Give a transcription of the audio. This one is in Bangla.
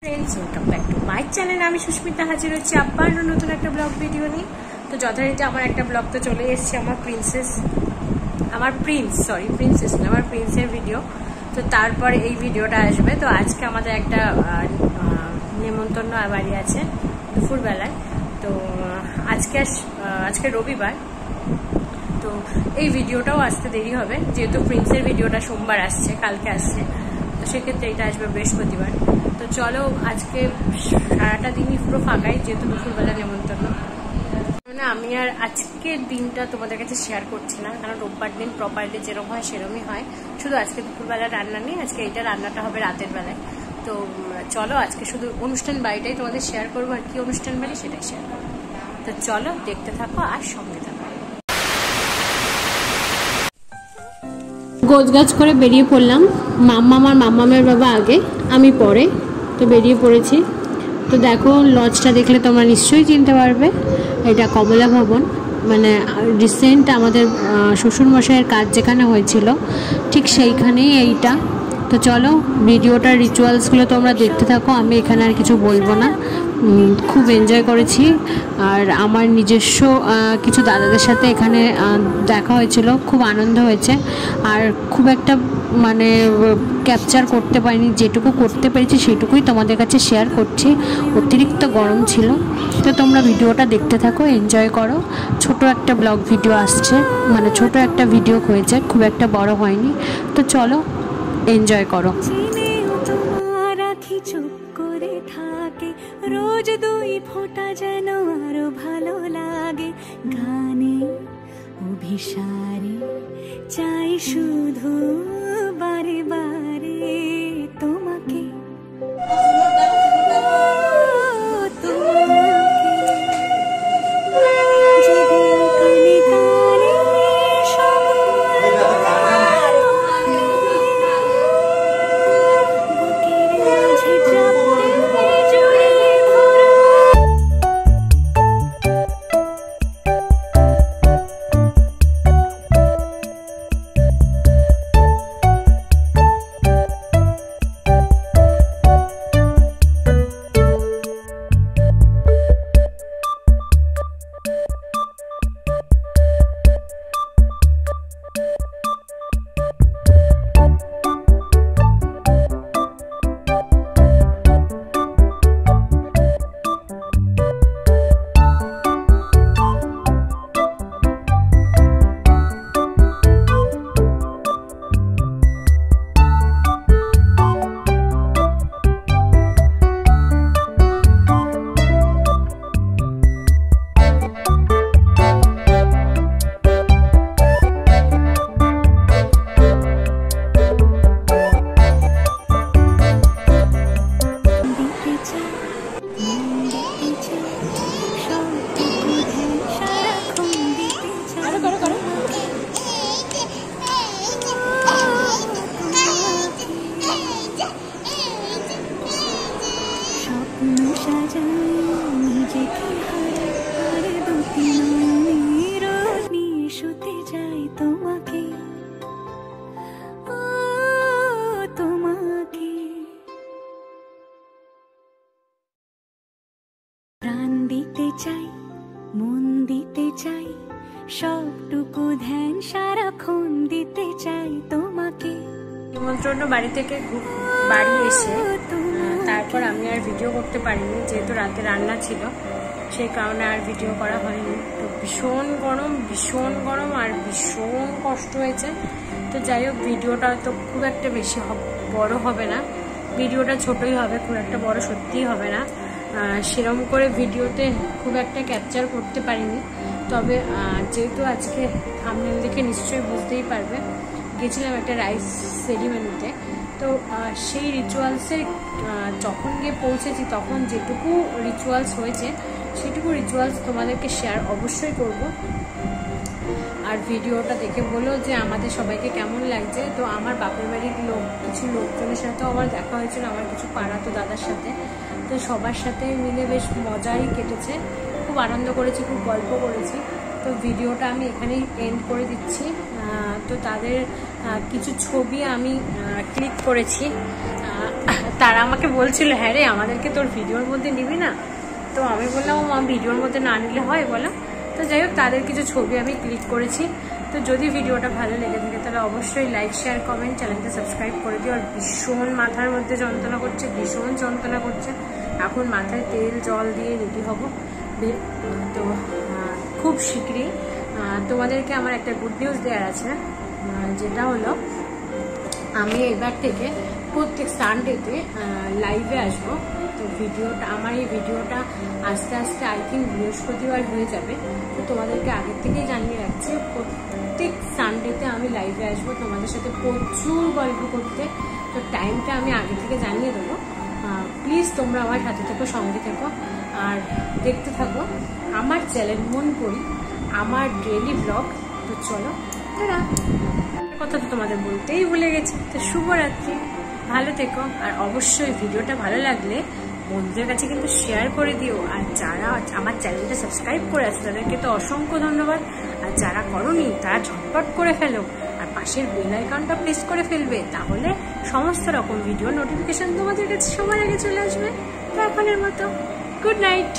Friends welcome back to my channel. আমি সুস্মিতা হাজির হচ্ছি আবার নতুন একটা ব্লগ ভিডিও নিয়ে। তো যথারীতি আমার একটা ব্লগ তো চলে এসেছে আমার প্রিন্সের ভিডিও। তো তারপরে এই ভিডিওটা আসবে। তো আজকে আমাদের একটা নেমন্তন্ন বাড়ি আছে দুপুরবেলায়। তো আজকে রবিবার, তো এই ভিডিওটাও আসতে দেরি হবে যেহেতু প্রিন্সের ভিডিওটা সোমবার আসছে, কালকে আসছে। তো সেক্ষেত্রে এটা আসবে বৃহস্পতিবার। তো চলো আজকে সারাটা দিনই পুরো ফাঁকাই যেহেতু দুপুরবেলা নেমন্তন্ন। মানে আমি আর আজকের দিনটা তোমাদের কাছে শেয়ার করছি না, কারণ রোববার দিন প্রপারলি যেরকম হয় সেরকমই হয়। শুধু আজকে দুপুরবেলা রান্না নেই, আজকে এইটা রান্নাটা হবে রাতের বেলায়। তো চলো আজকে শুধু অনুষ্ঠান বাড়িটাই তোমাদের শেয়ার করবো, আর কি অনুষ্ঠান বাড়ি সেটাই শেয়ার করবো। তো চলো দেখতে থাকো আর সঙ্গে থাকো। গোছগাছ করে বেরিয়ে পড়লাম। মাম্মামের বাবা আগে, আমি পরে। তো বেরিয়ে পড়েছি। তো দেখো লজটা দেখলে তোমরা নিশ্চয়ই চিনতে পারবে, এটা কমলা ভবন। মানে রিসেন্ট আমাদের শ্বশুরমশাইয়ের কাজ যেখানে হয়েছিল ঠিক সেইখানেই এইটা। তো চলো ভিডিওটার রিচুয়ালসগুলো তোমরা দেখতে থাকো, আমি এখানে আর কিছু বলবো না। খুব এনজয় করেছি। আর আমার নিজস্ব কিছু দাদাদের সাথে এখানে দেখা হয়েছিল, খুব আনন্দ হয়েছে। আর খুব একটা মানে ক্যাপচার করতে পারিনি, যেটুকু করতে পেরেছি সেটুকুই তোমাদের কাছে শেয়ার করছি। অতিরিক্ত গরম ছিল। তো তোমরা ভিডিওটা দেখতে থাকো, এনজয় করো। ছোট একটা ব্লগ ভিডিও আসছে, মানে ছোট একটা ভিডিও হয়েছে, খুব একটা বড় হয়নি। তো চলো এনজয় করো। চুপ করে থাকে রোজ দুই ফোঁটা যেন আরো ভালো লাগে। গানে অভিসারে চাই শুধু বারে বারে তোমাকে। প্রাণ দিতে চাই, মন দিতে চাই, সবটুকু ধ্যান সারাক্ষণ দিতে চাই তোমাকে। নিমন্ত্রণ বাড়ি থেকে বাড়ি এসে তারপর আমি আর ভিডিও করতে পারিনি, যেহেতু রাতে রান্না ছিল, সেই কারণে আর ভিডিও করা হয়নি। তো ভীষণ গরম আর ভীষণ কষ্ট হয়েছে। তো যাই হোক ভিডিওটা তো খুব একটা বেশি বড় হবে না, ভিডিওটা ছোটই হবে, খুব একটা বড় সত্যিই হবে না। সেরকম করে ভিডিওতে খুব একটা ক্যাপচার করতে পারিনি। তবে যেহেতু আজকে থাম্বনেল দেখে নিশ্চয়ই বুঝতেই পারবে, গেছিলাম একটা রাইস সেরিমনিতে। তো সেই রিচুয়ালসে যখন গিয়ে পৌঁছেছি তখন যেটুকু রিচুয়ালস হয়েছে সেটুকু রিচুয়ালস তোমাদেরকে শেয়ার অবশ্যই করব। আর ভিডিওটা দেখে বলো যে আমাদের সবাইকে কেমন লাগছে। তো আমার বাপের বাড়ির কিছু লোকজনের সাথেও আমার দেখা হয়েছিল, আমার কিছু পাড়াতো দাদার সাথে। তো সবার সাথে মিলে বেশ মজাই কেটেছে, খুব আনন্দ করেছি, খুব গল্প করেছি। তো ভিডিওটা আমি এখানেই এন্ড করে দিচ্ছি। তো তাদের কিছু ছবি আমি ক্লিক করেছি, তারা আমাকে বলছিল হ্যাঁ রে আমাদেরকে তোর ভিডিওর মধ্যে নিবি না, তো আমি বললাম ভিডিওর মধ্যে না নিলে হয় বলো। তো যাই হোক তাদের কিছু ছবি আমি ক্লিক করেছি। তো যদি ভিডিওটা ভালো লেগে থাকে তাহলে অবশ্যই লাইক শেয়ার কমেন্ট, চ্যানেলটা সাবস্ক্রাইব করে দিও। আর ভীষণ মাথার মধ্যে যন্ত্রণা করছে, ভীষণ যন্ত্রণা করছে। এখন মাথায় তেল জল দিয়ে রেডি হব। তো খুব শীঘ্রই তোমাদেরকে আমার একটা গুড নিউজ দেওয়ার আছে, যেটা হলো আমি এবার থেকে প্রত্যেক সানডেতে লাইভে আসবো। তো ভিডিওটা আমার এই ভিডিওটা আস্তে আস্তে আই থিঙ্ক বৃহস্পতিবার হয়ে যাবে। তো তোমাদেরকে আগের থেকেই জানিয়ে রাখছি প্রত্যেক সানডেতে আমি লাইভে আসবো তোমাদের সাথে প্রচুর গল্প করতে। তো টাইমটা আমি আগে থেকে জানিয়ে দেবো। প্লিজ তোমরা আমার সাথে থেকো, সঙ্গে থেকো আর দেখতে থাকো আমার চ্যানেল মন করি আমার ডেইলি ব্লগ। তো চলো তারা কথা তো তোমাদের বলতেই ভুলে গেছি। তো শুভরাত্রি, ভালো থেকো। আর অবশ্যই ভিডিওটা ভালো লাগলে বন্ধুদের কাছে কিন্তু শেয়ার করে দিও। আর যারা আমার চ্যানেলটা সাবস্ক্রাইব করে আছে তাদেরকে তো অসংখ্য ধন্যবাদ। আর যারা করোনি তারা ঝটপট করে ফেলো আর পাশের বেল আইকনটা প্রেস করে ফেলবে, তাহলে সমস্ত রকম ভিডিও নোটিফিকেশন তোমাদের কাছে সবার আগে চলে আসবে। তো এখনের মতো গুড নাইট।